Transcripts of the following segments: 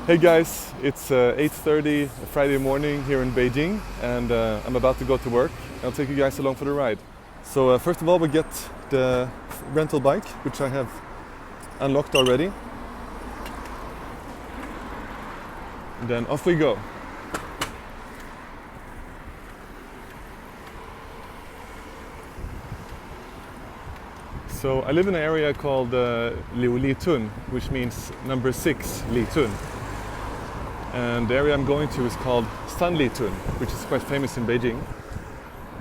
Hey guys, it's 8:30 Friday morning here in Beijing, and I'm about to go to work. I'll take you guys along for the ride. So first of all, we get the rental bike, which I have unlocked already. And then off we go. So I live in an area called Sanlitun, which means number 6 Litun. And the area I'm going to is called Sanlitun, which is quite famous in Beijing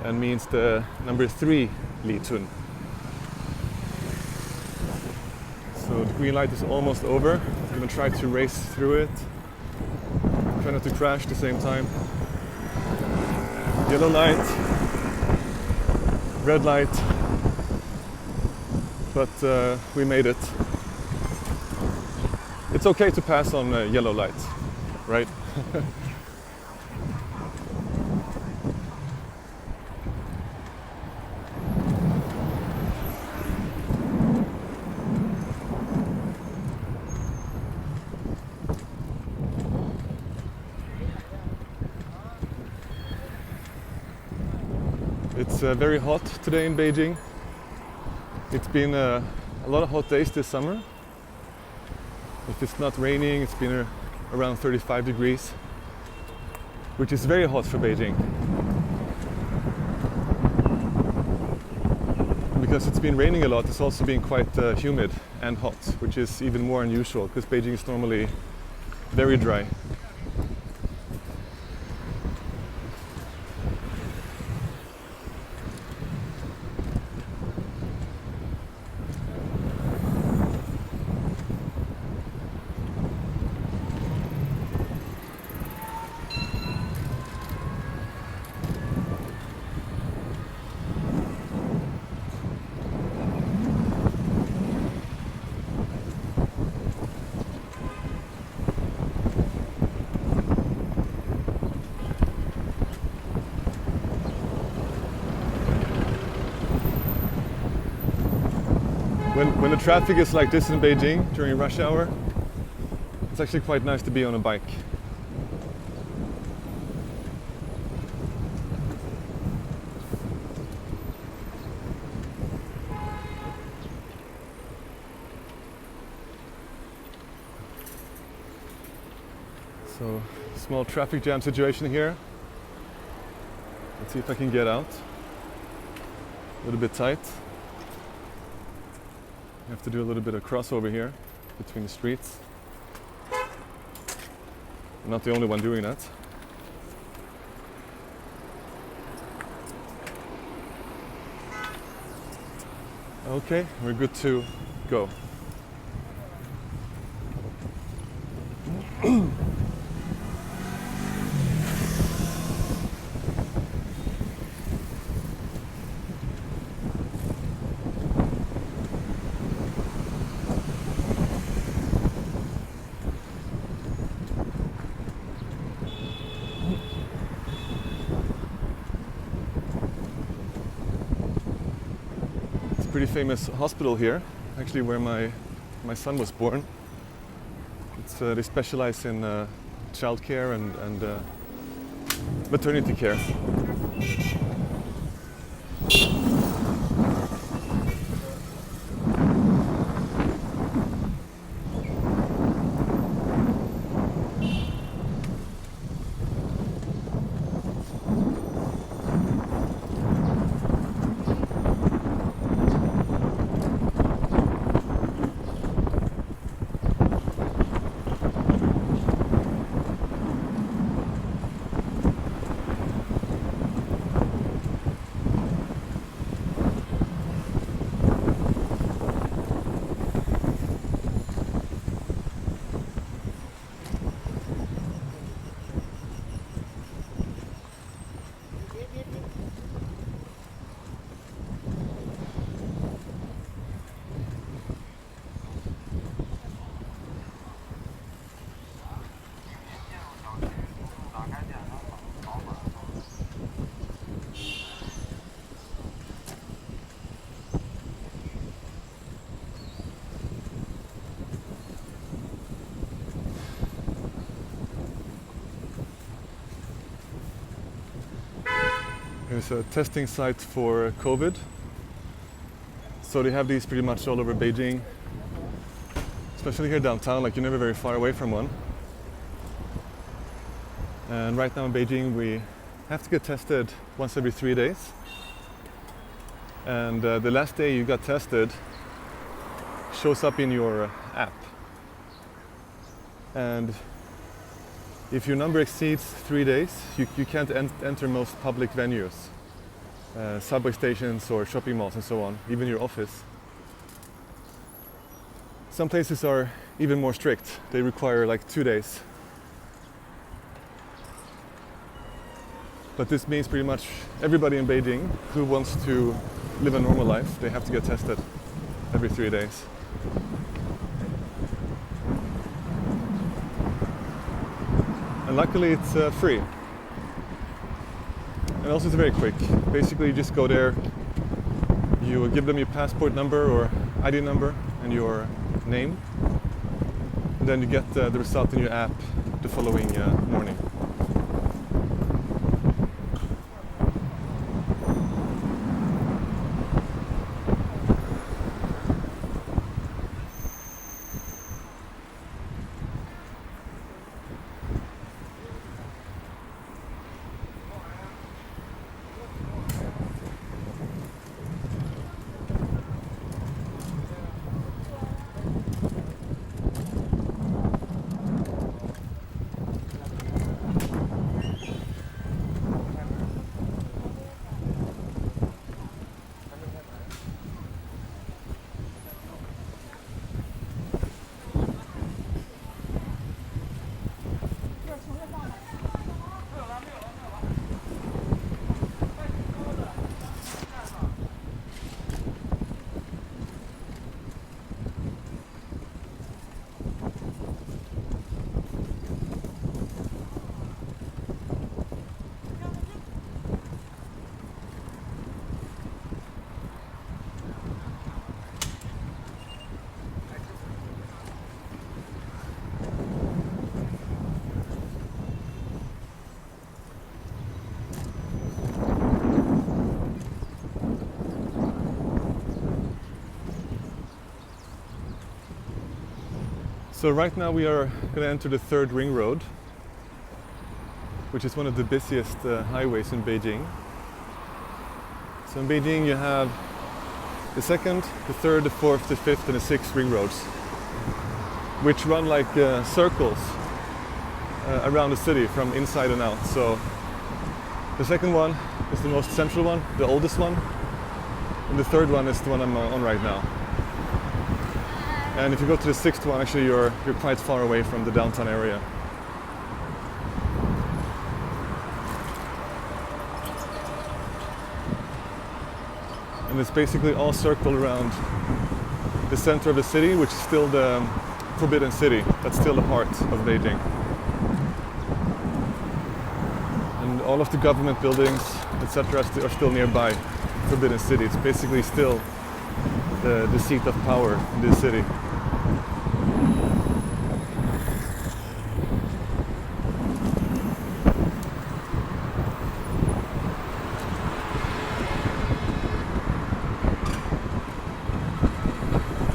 and means the number 3 Litun. So the green light is almost over. I'm going to try to race through it. Try not to crash at the same time. Yellow light, red light, but we made it. It's okay to pass on yellow lights, right? It's very hot today in Beijing. It's been a lot of hot days this summer. If it's not raining, it's been around 35 degrees, which is very hot for Beijing. Because it's been raining a lot, it's also been quite humid and hot, which is even more unusual because Beijing is normally very dry. When the traffic is like this in Beijing during rush hour, it's actually quite nice to be on a bike. So, small traffic jam situation here. Let's see if I can get out. A little bit tight. I have to do a little bit of crossover here between the streets. I'm not the only one doing that. Okay, we're good to go. Pretty famous hospital here, actually where my son was born. They specialize in childcare and maternity care. is a testing site for COVID. So they have these pretty much all over Beijing, especially here downtown, like you're never very far away from one. And right now in Beijing we have to get tested once every 3 days. And the last day you got tested shows up in your app. And if your number exceeds 3 days, you can't enter most public venues, subway stations or shopping malls and so on, even your office. Some places are even more strict. They require like 2 days. But this means pretty much everybody in Beijing who wants to live a normal life, they have to get tested every 3 days. And luckily it's free. And also it's very quick. Basically you just go there, you give them your passport number or ID number and your name, and then you get the result in your app the following morning. So right now we are going to enter the third ring road, which is one of the busiest highways in Beijing. So in Beijing you have the second, the third, the fourth, the fifth and the sixth ring roads, which run like circles around the city from inside and out. So the second one is the most central one, the oldest one, and the third one is the one I'm on right now. And if you go to the sixth one, actually you're quite far away from the downtown area. And it's basically all circled around the center of the city, which is still the Forbidden City. That's still the heart of Beijing. And all of the government buildings, etc., are still nearby Forbidden City. It's basically still the seat of power in this city.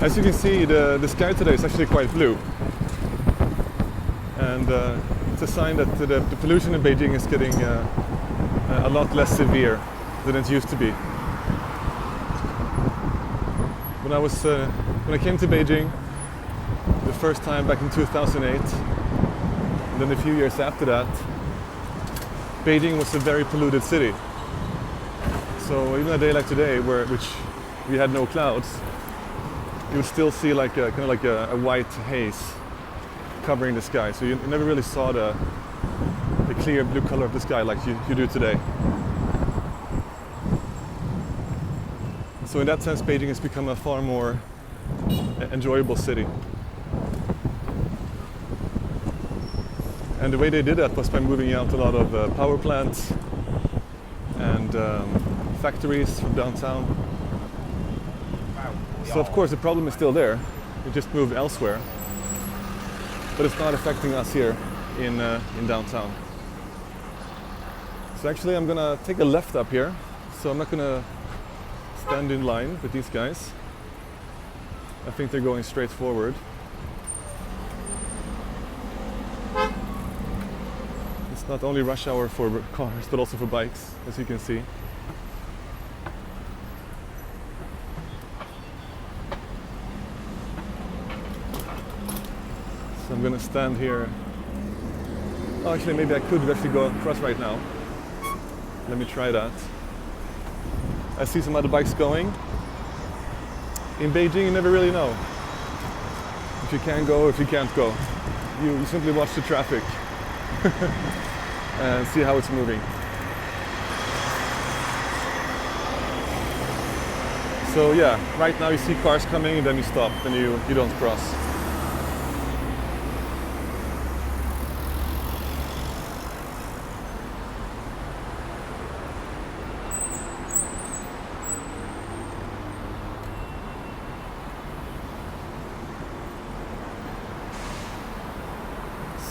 As you can see, the sky today is actually quite blue. And it's a sign that the pollution in Beijing is getting a lot less severe than it used to be. When I came to Beijing the first time back in 2008, and then a few years after that, Beijing was a very polluted city. So even a day like today, which we had no clouds, you would still see like a white haze covering the sky. So you never really saw the clear blue color of the sky like you do today. So in that sense, Beijing has become a far more enjoyable city. And the way they did that was by moving out a lot of power plants and factories from downtown. So of course the problem is still there. It just moved elsewhere, but it's not affecting us here in downtown. So actually I'm gonna take a left up here. So I'm not gonna stand in line with these guys. I think they're going straight forward. It's not only rush hour for cars, but also for bikes, as you can see. So I'm gonna stand here. Oh, actually, maybe I could actually go across right now. Let me try that. I see some other bikes going. In Beijing, you never really know if you can go or if you can't go. You simply watch the traffic and see how it's moving. So yeah, right now you see cars coming and then you stop and you don't cross.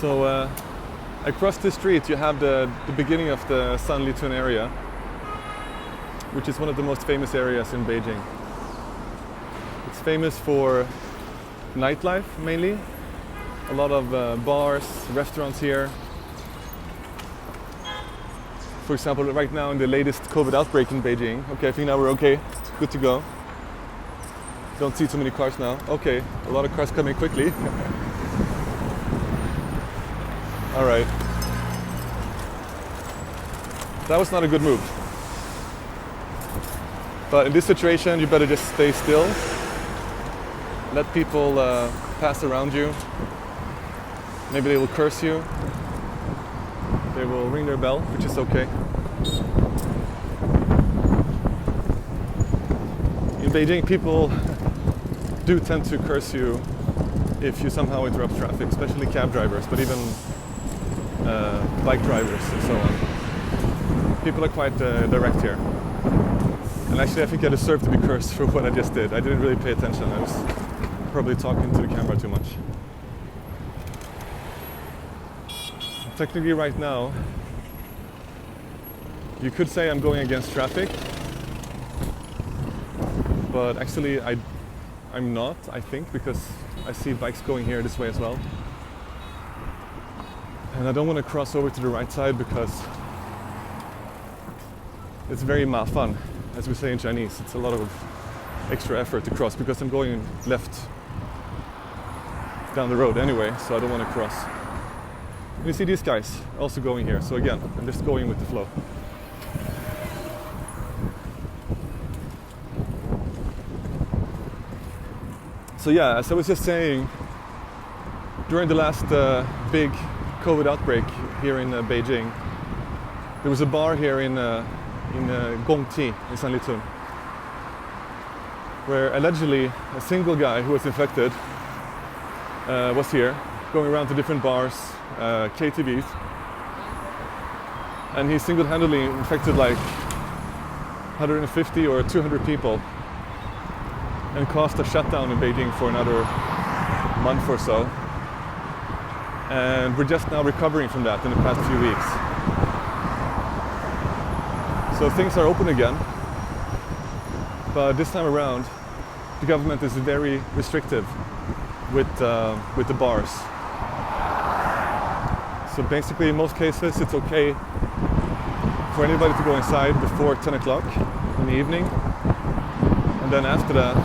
So across the street you have the beginning of the Sanlitun area, which is one of the most famous areas in Beijing. It's famous for nightlife mainly. A lot of bars, restaurants here. For example, right now in the latest COVID outbreak in Beijing. Okay, I think now we're okay. Good to go. Don't see too many cars now. Okay, a lot of cars coming quickly. All right. That was not a good move. But in this situation, you better just stay still. Let people pass around you. Maybe they will curse you. They will ring their bell, which is okay. In Beijing, people do tend to curse you if you somehow interrupt traffic, especially cab drivers, but even bike drivers and so on. People are quite direct here. And actually I think I deserve to be cursed for what I just did. I didn't really pay attention. I was probably talking to the camera too much. Technically right now, you could say I'm going against traffic, but actually I'm not, I think, because I see bikes going here this way as well. And I don't want to cross over to the right side because it's very mafan, as we say in Chinese. It's a lot of extra effort to cross because I'm going left down the road anyway, so I don't want to cross. And you see these guys also going here, so again, I'm just going with the flow. So yeah, as I was just saying, during the last big COVID outbreak here in Beijing, there was a bar here in Commuting in Sanlitun, where allegedly a single guy who was infected was here, going around to different bars, KTVs, and he single-handedly infected like 150 or 200 people and caused a shutdown in Beijing for another month or so. And we're just now recovering from that in the past few weeks. So things are open again, but this time around the government is very restrictive with the bars. So basically in most cases it's okay for anybody to go inside before 10 o'clock in the evening, and then after that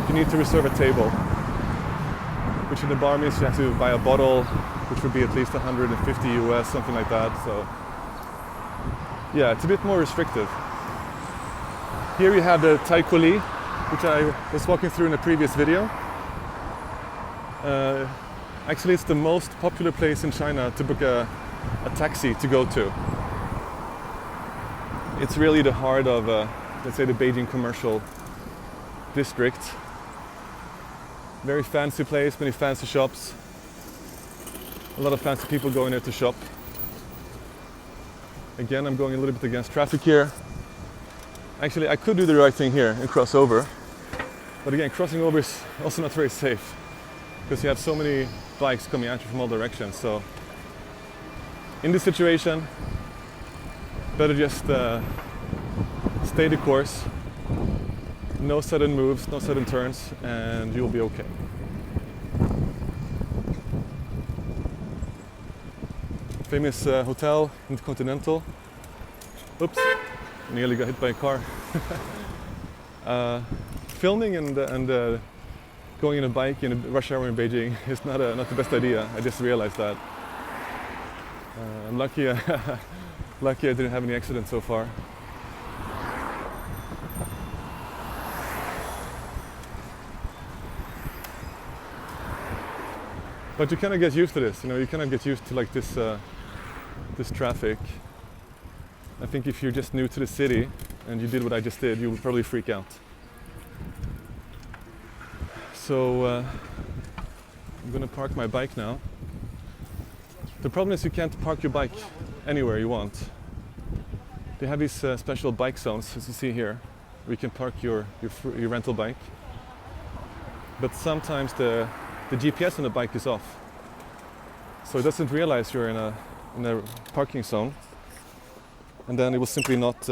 you need to reserve a table, which in the bar means you have to buy a bottle, which would be at least 150 US, something like that. So yeah, it's a bit more restrictive. Here you have the Taikuli, which I was walking through in a previous video. Actually, it's the most popular place in China to book a taxi to go to. It's really the heart of, let's say, the Beijing commercial district. Very fancy place, many fancy shops. A lot of fancy people going there to shop. Again, I'm going a little bit against traffic here. Actually, I could do the right thing here and cross over. But again, crossing over is also not very safe because you have so many bikes coming at you from all directions. So in this situation, better just stay the course, no sudden moves, no sudden turns, and you'll be okay. Famous hotel, Intercontinental. Oops, nearly got hit by a car. Filming and going in a bike in a rush hour in Beijing is not the best idea. I just realized that. I'm lucky, lucky I didn't have any accidents so far. But you kind of get used to this, you know, you kind of get used to like this, this traffic. I think if you're just new to the city and you did what I just did, you would probably freak out. So I'm gonna park my bike now. The problem is you can't park your bike anywhere you want. They have these special bike zones, as you see here, where you can park your rental bike. But sometimes the GPS on the bike is off, so it doesn't realize you're in a parking zone, and then it will simply not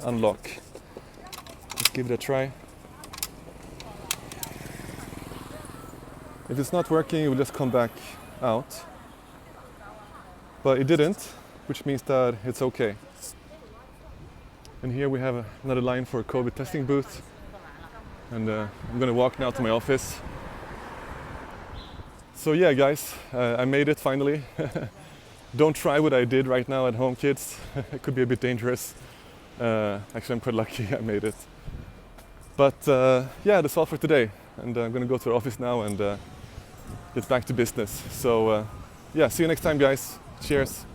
unlock. Let's give it a try. If it's not working, it will just come back out. But it didn't, which means that it's okay. And here we have another line for a COVID testing booth. And I'm gonna walk now to my office. So yeah, guys, I made it finally. Don't try what I did right now at home, kids. It could be a bit dangerous. Actually, I'm quite lucky I made it. But yeah, that's all for today. And I'm gonna go to the office now and get back to business. So yeah, see you next time, guys. Cheers.